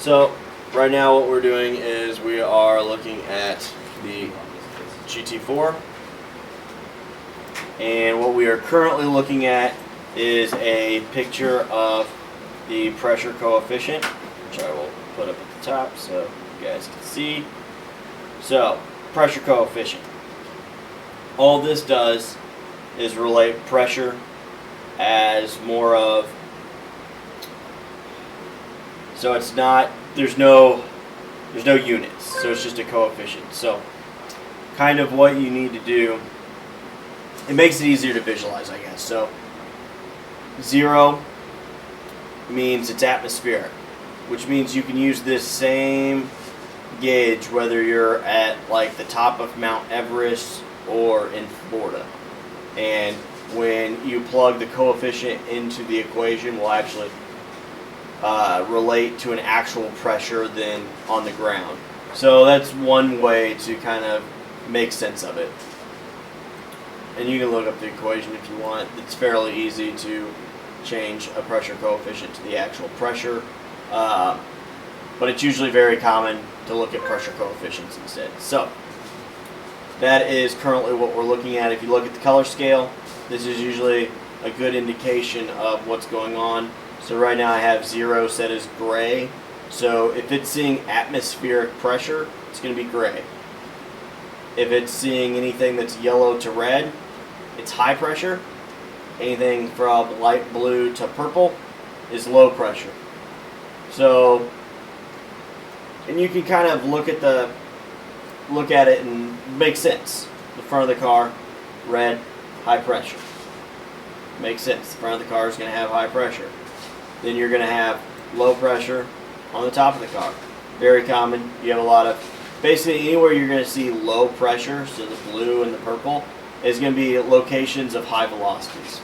So right now what we're doing is we are looking at the GT4, and what we are currently looking at is a picture of the pressure coefficient, which I will put up at the top so you guys can see. So pressure coefficient. All this does is relate pressure as more of, so it's not, there's no units, so it's just a coefficient. So kind of what you need to do, it makes it easier to visualize, I guess. So 0 means it's atmospheric, which means you can use this same gauge whether you're at like the top of Mount Everest or in Florida. And when you plug the coefficient into the equation, will actually relate to an actual pressure than on the ground. So that's one way to kind of make sense of it. And you can look up the equation if you want. It's fairly easy to change a pressure coefficient to the actual pressure. But it's usually very common to look at pressure coefficients instead. So that is currently what we're looking at. If you look at the color scale, this is usually a good indication of what's going on. So right now I have 0 set as gray. So if it's seeing atmospheric pressure, it's going to be gray. If it's seeing anything that's yellow to red, it's high pressure. Anything from light blue to purple is low pressure. So, and you can kind of look at it and make sense. The front of the car, red, high pressure. Makes sense. The front of the car is going to have high pressure. Then you're going to have low pressure on the top of the car. Very common. You have a lot of, basically anywhere you're going to see low pressure, so the blue and the purple, is going to be locations of high velocities.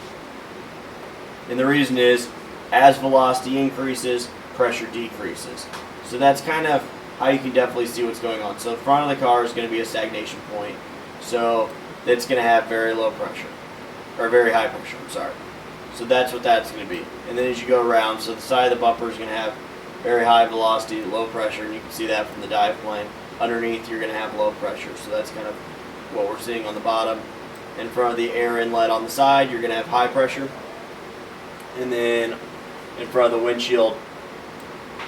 And the reason is, as velocity increases, pressure decreases. So that's kind of how you can definitely see what's going on. So the front of the car is going to be a stagnation point. So it's going to have very low pressure, or very high pressure, I'm sorry. So that's what that's going to be. And then as you go around, so the side of the bumper is going to have very high velocity, low pressure, and you can see that from the dive plane. Underneath, you're going to have low pressure. So that's kind of what we're seeing on the bottom. In front of the air inlet on the side, you're going to have high pressure. And then in front of the windshield,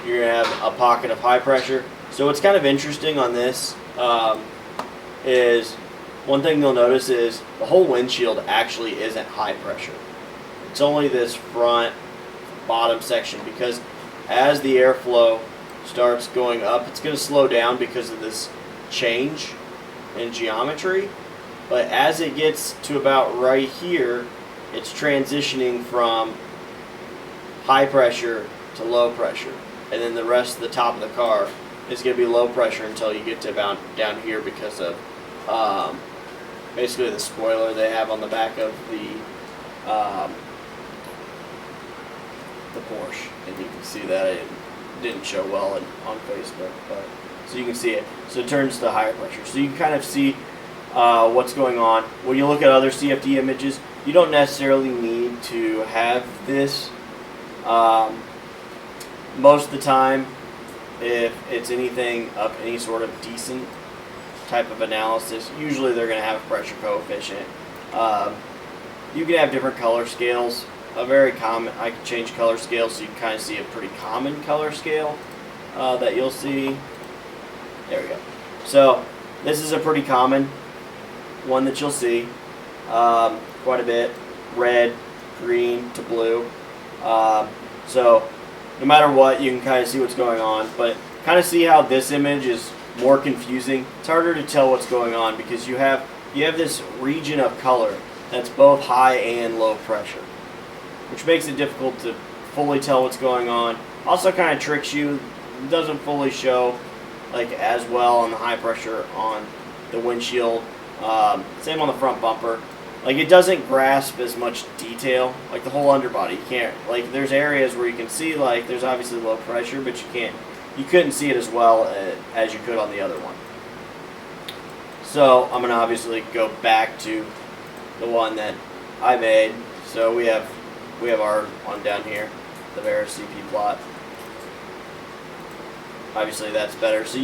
you're going to have a pocket of high pressure. So what's kind of interesting on this is, one thing you'll notice is the whole windshield actually isn't high pressure. It's only this front bottom section, because as the airflow starts going up, it's going to slow down because of this change in geometry. But as it gets to about right here, it's transitioning from high pressure to low pressure. And then the rest of the top of the car is going to be low pressure until you get to about down here, because of basically the spoiler they have on the back of the Porsche. And you can see that it didn't show well on Facebook, but so you can see it. So it turns to higher pressure. So you can kind of see what's going on. When you look at other CFD images, you don't necessarily need to have this. Most of the time, if it's anything of any sort of decent type of analysis, usually they're going to have a pressure coefficient. You can have different color scales. A very common, I can change color scale so you can kind of see a pretty common color scale that you'll see. There we go. So this is a pretty common one that you'll see quite a bit. Red, green to blue. So no matter what, you can kind of see what's going on. But kind of see how this image is more confusing. It's harder to tell what's going on because you have this region of color that's both high and low pressure, which makes it difficult to fully tell what's going on. Also kind of tricks you. It doesn't fully show like as well on the high pressure on the windshield. Same on the front bumper. Like, it doesn't grasp as much detail. Like the whole underbody, you can't, like, there's areas where you can see, like, there's obviously low pressure, but you couldn't see it as well as you could on the other one. So I'm going to obviously go back to the one that I made. So we have our one down here, the Verus CP plot. obviously that's better. So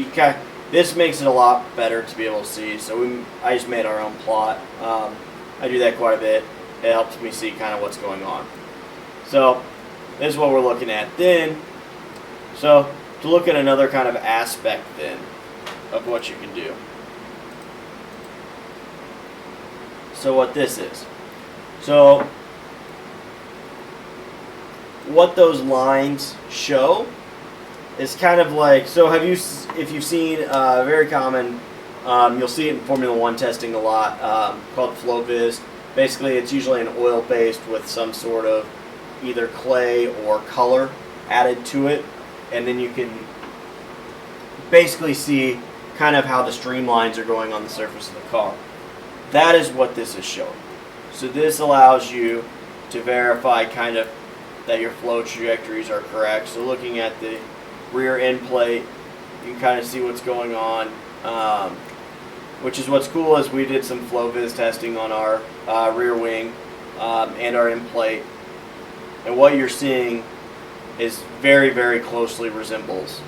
this makes it a lot better to be able to see. So I just made our own plot. I do that quite a bit. It helps me see kind of what's going on. So this is what we're looking at then. So to look at another kind of aspect then of what you can do. So what this is. So what those lines show is kind of like, so if you've seen very common, you'll see it in Formula One testing a lot, called flow viz. Basically it's usually an oil based with some sort of either clay or color added to it, and then you can basically see kind of how the streamlines are going on the surface of the car. That is what this is showing. So this allows you to verify kind of that your flow trajectories are correct. So looking at the rear end plate, you can kind of see what's going on, which is what's cool is we did some flow viz testing on our rear wing and our end plate, and what you're seeing is very, very closely resembles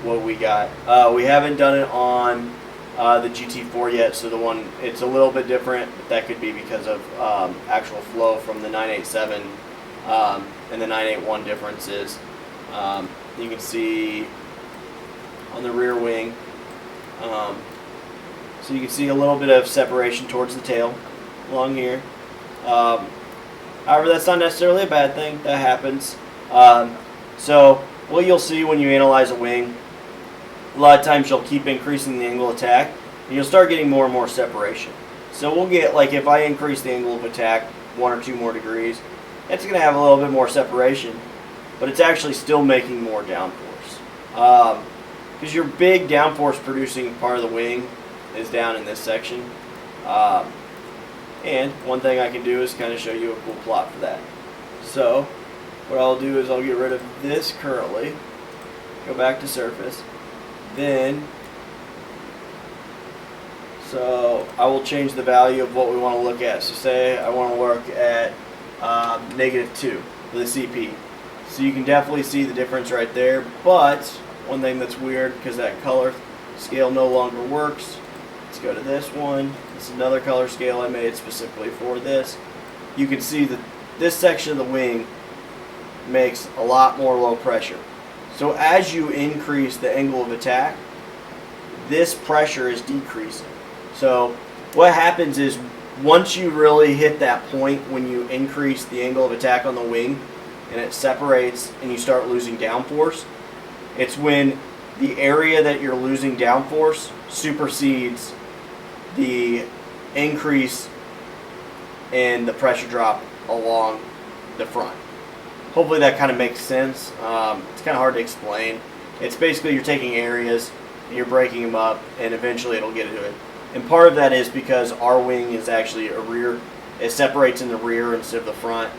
what we got. We haven't done it on the GT4 yet, so the one, it's a little bit different, but that could be because of actual flow from the 987 and the 981 differences. You can see on the rear wing, so you can see a little bit of separation towards the tail along here. However, that's not necessarily a bad thing. That happens. So what you'll see when you analyze a wing, a lot of times you'll keep increasing the angle of attack, and you'll start getting more and more separation. So we'll get, like, if I increase the angle of attack 1 or 2 more degrees, it's going to have a little bit more separation, but it's actually still making more downforce. Because your big downforce producing part of the wing is down in this section. And one thing I can do is kind of show you a cool plot for that. So what I'll do is I'll get rid of this currently, go back to surface, then so I will change the value of what we want to look at. So say I want to look at -2 for the CP. So you can definitely see the difference right there, but one thing that's weird, because that color scale no longer works, let's go to this one. This is another color scale I made specifically for this. You can see that this section of the wing makes a lot more low pressure. So as you increase the angle of attack, this pressure is decreasing. So what happens is once you really hit that point when you increase the angle of attack on the wing and it separates and you start losing downforce, it's when the area that you're losing downforce supersedes the increase in the pressure drop along the front. Hopefully that kind of makes sense. It's kind of hard to explain. It's basically you're taking areas and you're breaking them up, and eventually it'll get to it. And part of that is because our wing is actually a rear. It separates in the rear instead of the front.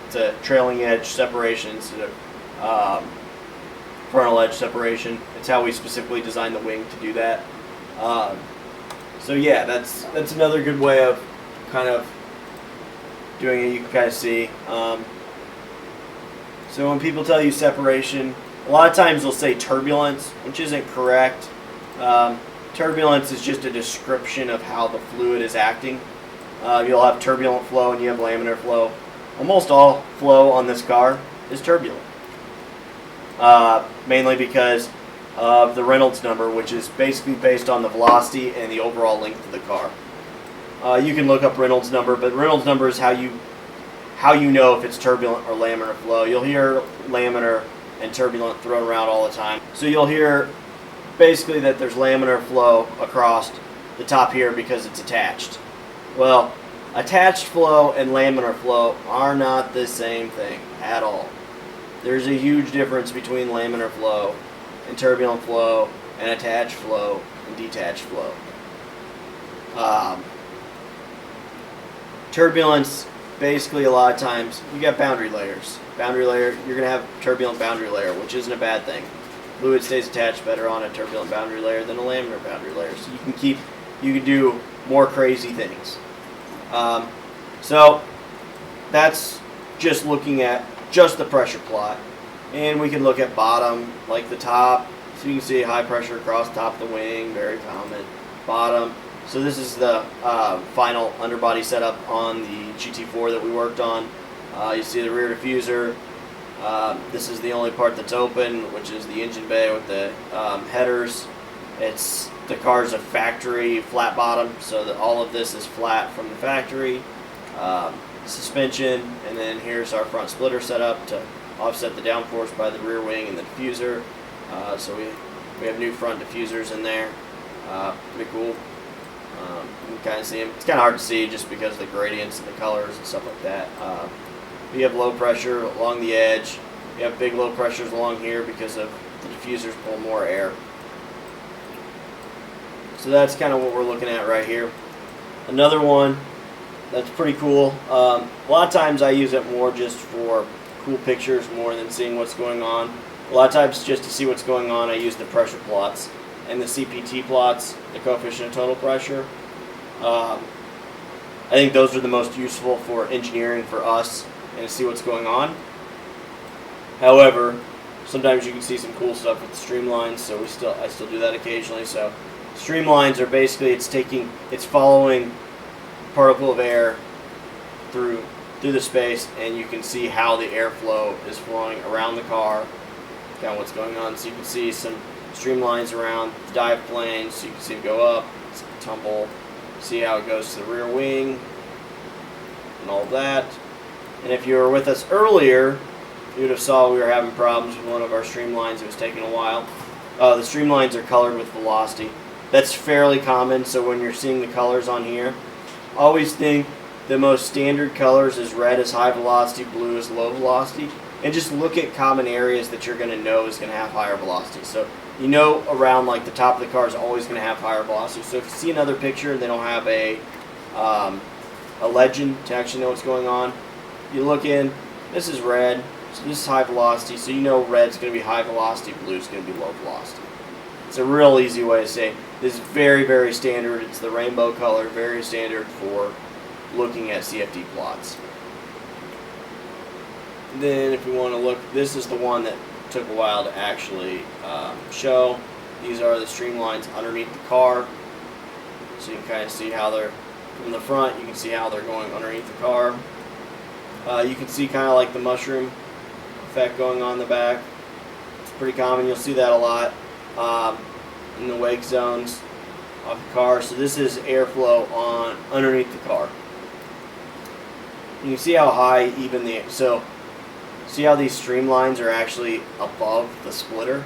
It's a trailing edge separation instead of frontal edge separation. It's how we specifically designed the wing to do that. So yeah, that's another good way of kind of doing it. You can kind of see. So when people tell you separation, a lot of times they'll say turbulence, which isn't correct. Turbulence is just a description of how the fluid is acting. You'll have turbulent flow and you have laminar flow. Almost all flow on this car is turbulent. Mainly because of the Reynolds number, which is basically based on the velocity and the overall length of the car. You can look up Reynolds number, but Reynolds number is how you know if it's turbulent or laminar flow. You'll hear laminar and turbulent thrown around all the time. So you'll hear basically that there's laminar flow across the top here because it's attached. Well, attached flow and laminar flow are not the same thing at all. There's a huge difference between laminar flow and turbulent flow and attached flow and detached flow. Turbulence, basically a lot of times, you got boundary layers. Boundary layer, you're going to have turbulent boundary layer, which isn't a bad thing. Fluid stays attached better on a turbulent boundary layer than a laminar boundary layer. So you can do more crazy things. So that's just looking at just the pressure plot. And we can look at bottom, like the top, So you can see high pressure across top of the wing, very common. Bottom. So this is the final underbody setup on the GT4 that we worked on. You see the rear diffuser. This is the only part that's open, which is the engine bay with the headers. The car's a factory flat bottom, so that all of this is flat from the factory. Suspension, and then here's our front splitter setup to offset the downforce by the rear wing and the diffuser. So we have new front diffusers in there. Pretty cool. You can kind of see them. It's kind of hard to see just because of the gradients and the colors and stuff like that. We have low pressure along the edge. We have big low pressures along here because of the diffusers pull more air. So that's kind of what we're looking at right here. Another one that's pretty cool. A lot of times I use it more just for cool pictures more than seeing what's going on. A lot of times just to see what's going on I use the pressure plots and the CPT plots, the coefficient of total pressure. I think those are the most useful for engineering for us and to see what's going on. However, sometimes you can see some cool stuff with the Streamlines, so I still do that occasionally. So Streamlines are basically it's following particle of air through the space, and you can see how the airflow is flowing around the car, kind of what's going on. So you can see some streamlines around the dive plane, so you can see it go up, tumble, see how it goes to the rear wing, and all that. And if you were with us earlier, you would have saw we were having problems with one of our streamlines. It was taking a while. The streamlines are colored with velocity. That's fairly common, so when you're seeing the colors on here, always think the most standard colors is red is high velocity, blue is low velocity, and just look at common areas that you're going to know is going to have higher velocity. So you know around like the top of the car is always going to have higher velocity. So if you see another picture and they don't have a legend to actually know what's going on, you look in, this is red, so this is high velocity, so you know red's going to be high velocity, blue's going to be low velocity. It's a real easy way to say this is very, very standard. It's the rainbow color, very standard for looking at CFD plots. And then if we want to look, this is the one that took a while to actually show. These are the streamlines underneath the car. So you can kind of see how they're, from the front, you can see how they're going underneath the car. You can see kind of like the mushroom effect going on in the back. It's pretty common. You'll see that a lot in the wake zones of the car. So this is airflow on underneath the car. You can see how high even so see how these streamlines are actually above the splitter?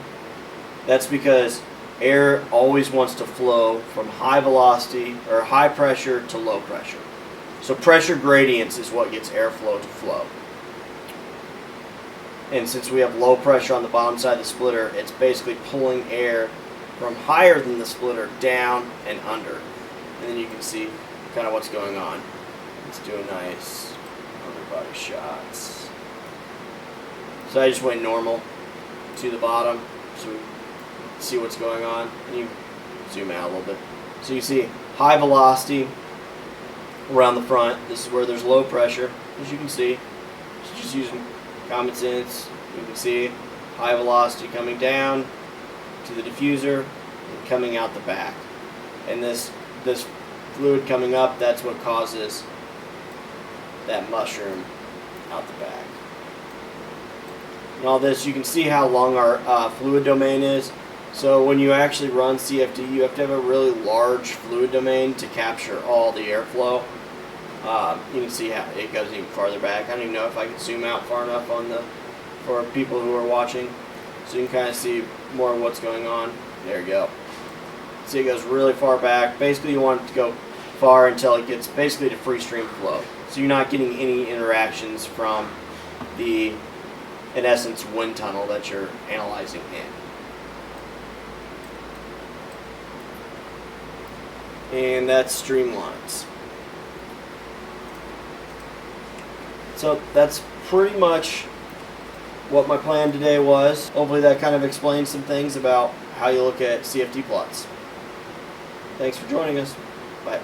That's because air always wants to flow from high velocity or high pressure to low pressure. So pressure gradients is what gets airflow to flow. And since we have low pressure on the bottom side of the splitter, it's basically pulling air from higher than the splitter down and under. And then you can see kind of what's going on. Let's do a nice underbody shots. So I just went normal to the bottom so we see what's going on. And you zoom out a little bit. So you see high velocity around the front. This is where there's low pressure, as you can see. So just using common sense, you can see high velocity coming down to the diffuser and coming out the back. And this fluid coming up, that's what causes that mushroom out the back. And all this, you can see how long our fluid domain is. So when you actually run CFD, you have to have a really large fluid domain to capture all the airflow. You can see how it goes even farther back. I don't even know if I can zoom out far enough for people who are watching. So you can kind of see more of what's going on. There you go. See, it goes really far back. Basically, you want it to go far until it gets basically to free stream flow. So you're not getting any interactions from the, in essence, wind tunnel that you're analyzing in. And that's Streamlines. So that's pretty much what my plan today was. Hopefully that kind of explains some things about how you look at CFD plots. Thanks for joining us. Bye.